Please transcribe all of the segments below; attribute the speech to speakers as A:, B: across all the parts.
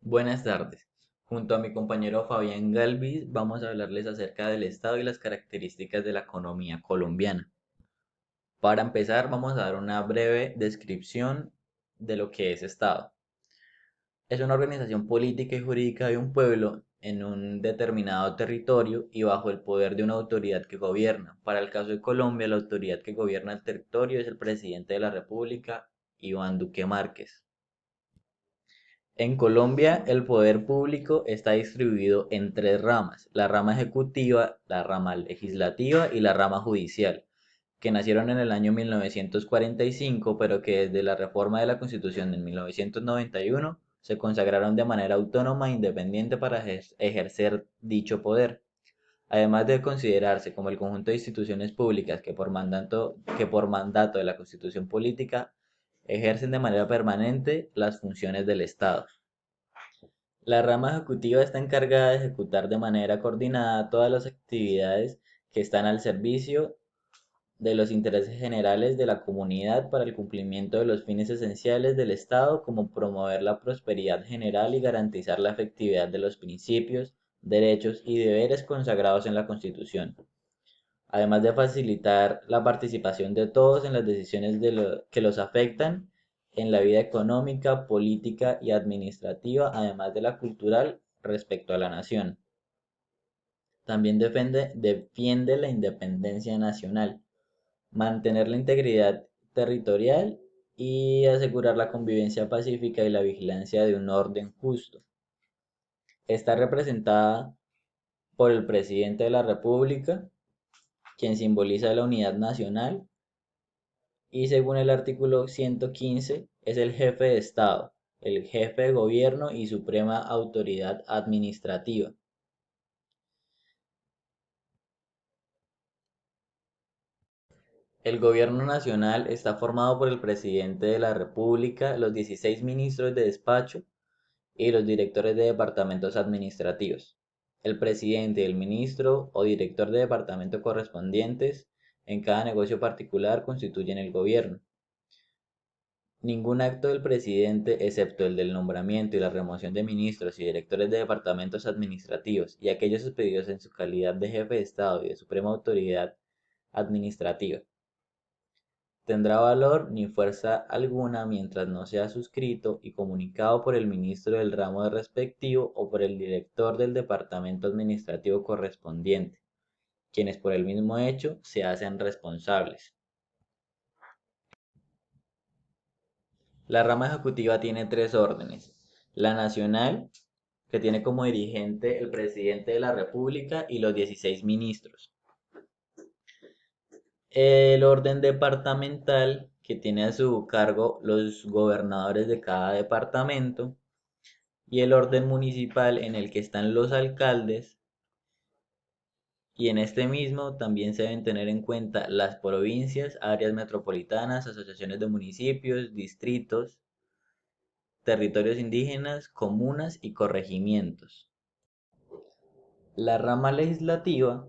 A: Buenas tardes. Junto a mi compañero Fabián Galvis vamos a hablarles acerca del Estado y las características de la economía colombiana. Para empezar, vamos a dar una breve descripción de lo que es Estado. Es una organización política y jurídica de un pueblo en un determinado territorio y bajo el poder de una autoridad que gobierna. Para el caso de Colombia, la autoridad que gobierna el territorio es el presidente de la República, Iván Duque Márquez. En Colombia, el poder público está distribuido en tres ramas: la rama ejecutiva, la rama legislativa y la rama judicial, que nacieron en el año 1945, pero que desde la reforma de la Constitución de 1991 se consagraron de manera autónoma e independiente para ejercer dicho poder. Además de considerarse como el conjunto de instituciones públicas que por mandato de la Constitución política ejercen de manera permanente las funciones del Estado. La rama ejecutiva está encargada de ejecutar de manera coordinada todas las actividades que están al servicio de los intereses generales de la comunidad para el cumplimiento de los fines esenciales del Estado, como promover la prosperidad general y garantizar la efectividad de los principios, derechos y deberes consagrados en la Constitución, además de facilitar la participación de todos en las decisiones que los afectan en la vida económica, política y administrativa, además de la cultural respecto a la nación. También defiende la independencia nacional, mantener la integridad territorial y asegurar la convivencia pacífica y la vigilancia de un orden justo. Está representada por el presidente de la República, quien simboliza la unidad nacional, y según el artículo 115 es el jefe de Estado, el jefe de gobierno y suprema autoridad administrativa. El gobierno nacional está formado por el presidente de la República, los 16 ministros de despacho y los directores de departamentos administrativos. El presidente y el ministro o director de departamento correspondientes en cada negocio particular constituyen el gobierno. Ningún acto del presidente, excepto el del nombramiento y la remoción de ministros y directores de departamentos administrativos y aquellos expedidos en su calidad de jefe de Estado y de suprema autoridad administrativa, tendrá valor ni fuerza alguna mientras no sea suscrito y comunicado por el ministro del ramo respectivo o por el director del departamento administrativo correspondiente, quienes por el mismo hecho se hacen responsables. La rama ejecutiva tiene tres órdenes: la nacional, que tiene como dirigente el presidente de la República y los 16 ministros; el orden departamental, que tiene a su cargo los gobernadores de cada departamento; y el orden municipal, en el que están los alcaldes, y en este mismo también se deben tener en cuenta las provincias, áreas metropolitanas, asociaciones de municipios, distritos, territorios indígenas, comunas y corregimientos. La rama legislativa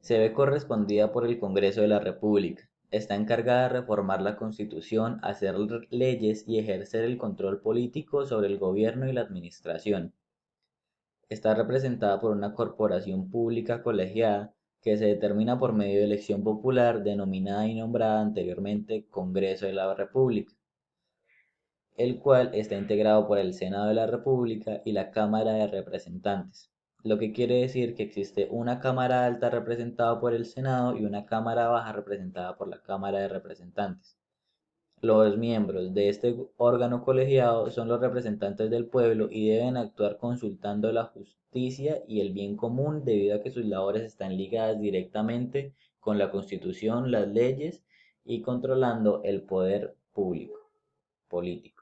A: se ve correspondida por el Congreso de la República. Está encargada de reformar la Constitución, hacer leyes y ejercer el control político sobre el gobierno y la administración. Está representada por una corporación pública colegiada que se determina por medio de elección popular, denominada y nombrada anteriormente Congreso de la República, el cual está integrado por el Senado de la República y la Cámara de Representantes, lo que quiere decir que existe una Cámara Alta representada por el Senado y una Cámara Baja representada por la Cámara de Representantes. Los miembros de este órgano colegiado son los representantes del pueblo y deben actuar consultando la justicia y el bien común, debido a que sus labores están ligadas directamente con la Constitución, las leyes y controlando el poder público político.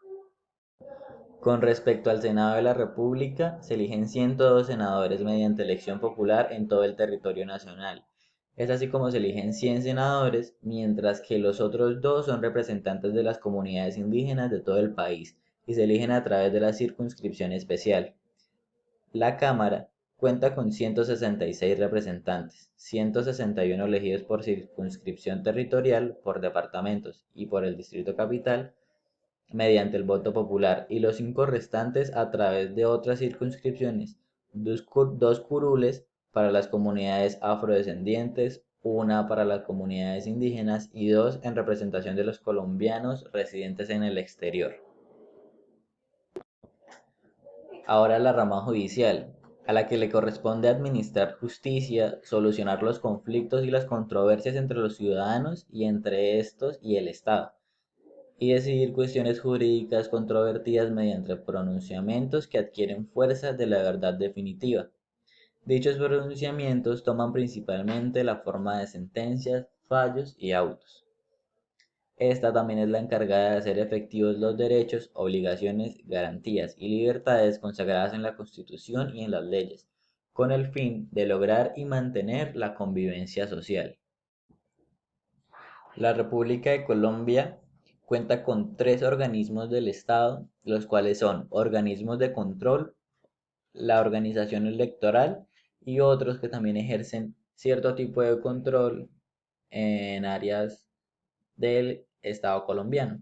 A: Con respecto al Senado de la República, se eligen 102 senadores mediante elección popular en todo el territorio nacional. Es así como se eligen 100 senadores, mientras que los otros dos son representantes de las comunidades indígenas de todo el país y se eligen a través de la circunscripción especial. La Cámara cuenta con 166 representantes, 161 elegidos por circunscripción territorial, por departamentos y por el Distrito Capital, mediante el voto popular y los 5 restantes a través de otras circunscripciones, dos curules para las comunidades afrodescendientes, una para las comunidades indígenas y dos en representación de los colombianos residentes en el exterior. Ahora la rama judicial, a la que le corresponde administrar justicia, solucionar los conflictos y las controversias entre los ciudadanos y entre estos y el Estado, y decidir cuestiones jurídicas controvertidas mediante pronunciamientos que adquieren fuerza de la verdad definitiva. Dichos pronunciamientos toman principalmente la forma de sentencias, fallos y autos. Esta también es la encargada de hacer efectivos los derechos, obligaciones, garantías y libertades consagradas en la Constitución y en las leyes, con el fin de lograr y mantener la convivencia social. La República de Colombia cuenta con 3 organismos del Estado, los cuales son organismos de control, la organización electoral y otros que también ejercen cierto tipo de control en áreas del Estado colombiano.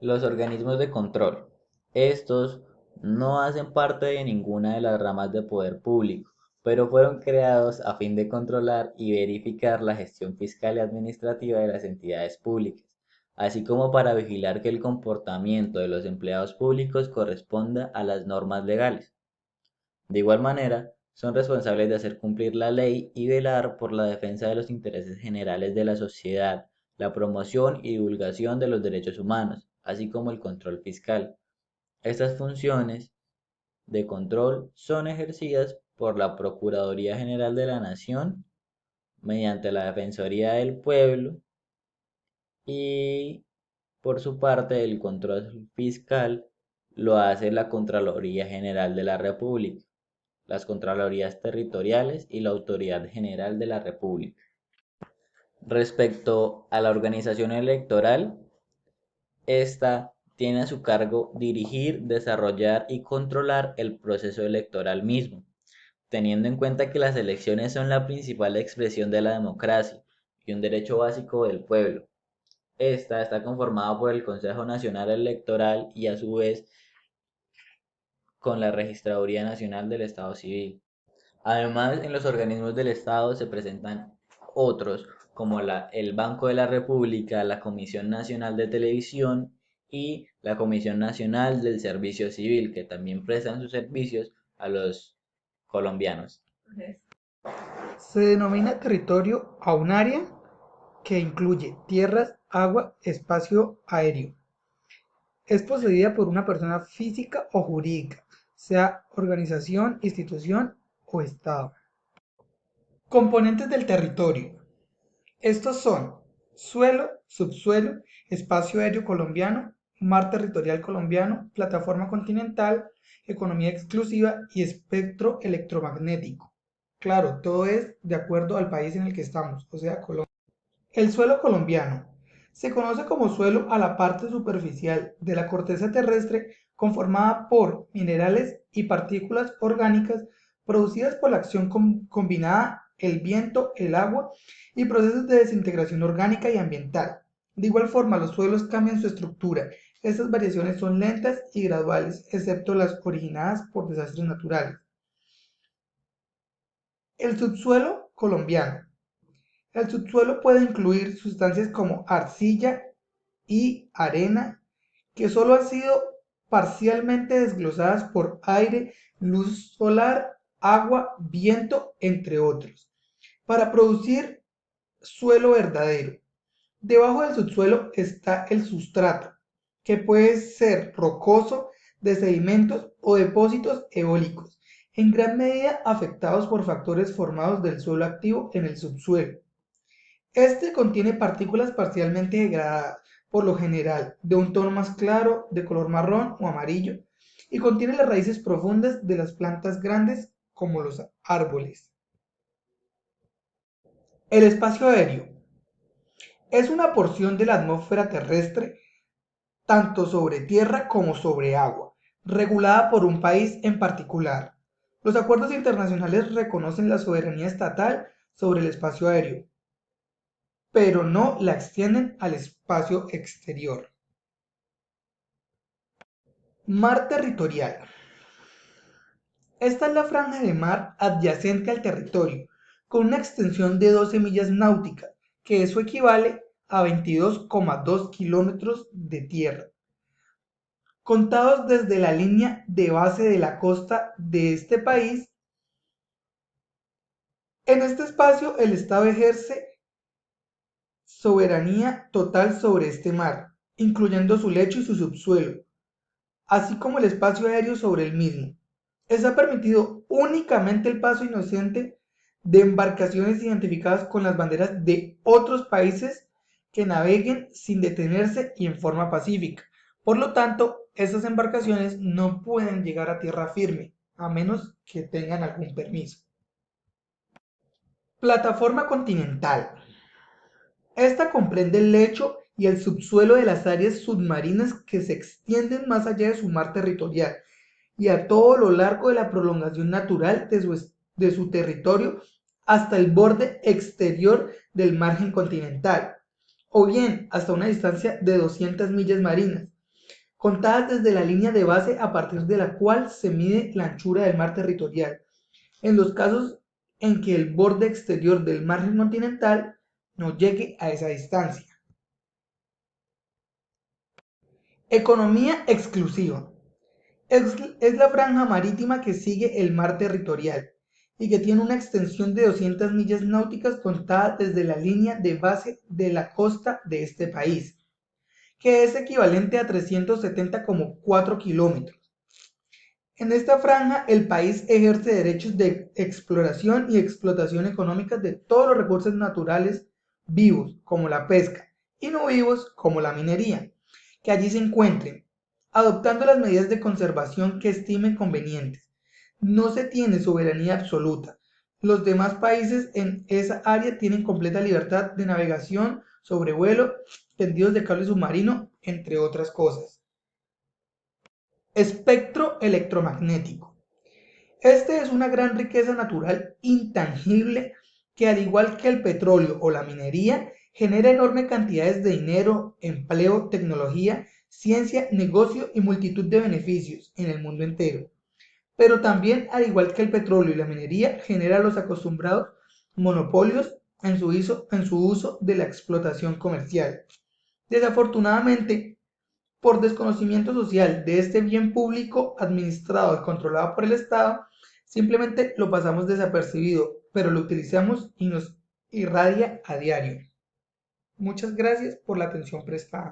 A: Los organismos de control. Estos no hacen parte de ninguna de las ramas de poder público, pero fueron creados a fin de controlar y verificar la gestión fiscal y administrativa de las entidades públicas, así como para vigilar que el comportamiento de los empleados públicos corresponda a las normas legales. De igual manera, son responsables de hacer cumplir la ley y velar por la defensa de los intereses generales de la sociedad, la promoción y divulgación de los derechos humanos, así como el control fiscal. Estas funciones de control son ejercidas por la Procuraduría General de la Nación mediante la Defensoría del Pueblo y por su parte el control fiscal lo hace la Contraloría General de la República, las Contralorías Territoriales y la Autoridad General de la República. Respecto a la organización electoral, esta tiene a su cargo dirigir, desarrollar y controlar el proceso electoral mismo, teniendo en cuenta que las elecciones son la principal expresión de la democracia y un derecho básico del pueblo. Esta está conformada por el Consejo Nacional Electoral y a su vez con la Registraduría Nacional del Estado Civil. Además, en los organismos del Estado se presentan otros, como el Banco de la República, la Comisión Nacional de Televisión y la Comisión Nacional del Servicio Civil, que también prestan sus servicios a los colombianos.
B: Se denomina territorio a un área que incluye tierras, agua, espacio aéreo. Es poseída por una persona física o jurídica, sea organización, institución o Estado. Componentes del territorio. Estos son suelo, subsuelo, espacio aéreo colombiano, mar territorial colombiano, plataforma continental, economía exclusiva y espectro electromagnético. Claro, todo es de acuerdo al país en el que estamos, o sea, Colombia. El suelo colombiano se conoce como suelo a la parte superficial de la corteza terrestre conformada por minerales y partículas orgánicas producidas por la acción combinada, el viento, el agua y procesos de desintegración orgánica y ambiental. De igual forma, los suelos cambian su estructura. Estas variaciones son lentas y graduales, excepto las originadas por desastres naturales. El subsuelo colombiano. El subsuelo puede incluir sustancias como arcilla y arena que solo han sido parcialmente desglosadas por aire, luz solar, agua, viento, entre otros, para producir suelo verdadero. Debajo del subsuelo está el sustrato, que puede ser rocoso, de sedimentos o depósitos eólicos, en gran medida afectados por factores formados del suelo activo en el subsuelo. Este contiene partículas parcialmente degradadas, por lo general de un tono más claro, de color marrón o amarillo, y contiene las raíces profundas de las plantas grandes como los árboles. El espacio aéreo es una porción de la atmósfera terrestre, tanto sobre tierra como sobre agua, regulada por un país en particular. Los acuerdos internacionales reconocen la soberanía estatal sobre el espacio aéreo, pero no la extienden al espacio exterior. Mar territorial. Esta es la franja de mar adyacente al territorio, con una extensión de 12 millas náuticas, que eso equivale a 22,2 kilómetros de tierra, contados desde la línea de base de la costa de este país. En este espacio el Estado ejerce soberanía total sobre este mar, incluyendo su lecho y su subsuelo, así como el espacio aéreo sobre el mismo. Está permitido únicamente el paso inocente de embarcaciones identificadas con las banderas de otros países que naveguen sin detenerse y en forma pacífica. Por lo tanto, esas embarcaciones no pueden llegar a tierra firme, a menos que tengan algún permiso. Plataforma continental. Esta comprende el lecho y el subsuelo de las áreas submarinas que se extienden más allá de su mar territorial y a todo lo largo de la prolongación natural de su territorio hasta el borde exterior del margen continental, o bien hasta una distancia de 200 millas marinas, contadas desde la línea de base a partir de la cual se mide la anchura del mar territorial, en los casos en que el borde exterior del margen continental no llegue a esa distancia. Economía exclusiva. Es la franja marítima que sigue el mar territorial y que tiene una extensión de 200 millas náuticas contada desde la línea de base de la costa de este país, que es equivalente a 370,4 kilómetros. En esta franja, el país ejerce derechos de exploración y explotación económica de todos los recursos naturales vivos, como la pesca, y no vivos, como la minería, que allí se encuentren, adoptando las medidas de conservación que estimen convenientes. No se tiene soberanía absoluta. Los demás países en esa área tienen completa libertad de navegación, sobrevuelo, tendidos de cable submarino, entre otras cosas. Espectro electromagnético. Este es una gran riqueza natural intangible que, al igual que el petróleo o la minería, genera enormes cantidades de dinero, empleo, tecnología, ciencia, negocio y multitud de beneficios en el mundo entero. Pero también, al igual que el petróleo y la minería, genera los acostumbrados monopolios en su uso de la explotación comercial. Desafortunadamente, por desconocimiento social de este bien público administrado y controlado por el Estado, simplemente lo pasamos desapercibido, pero lo utilizamos y nos irradia a diario. Muchas gracias por la atención prestada.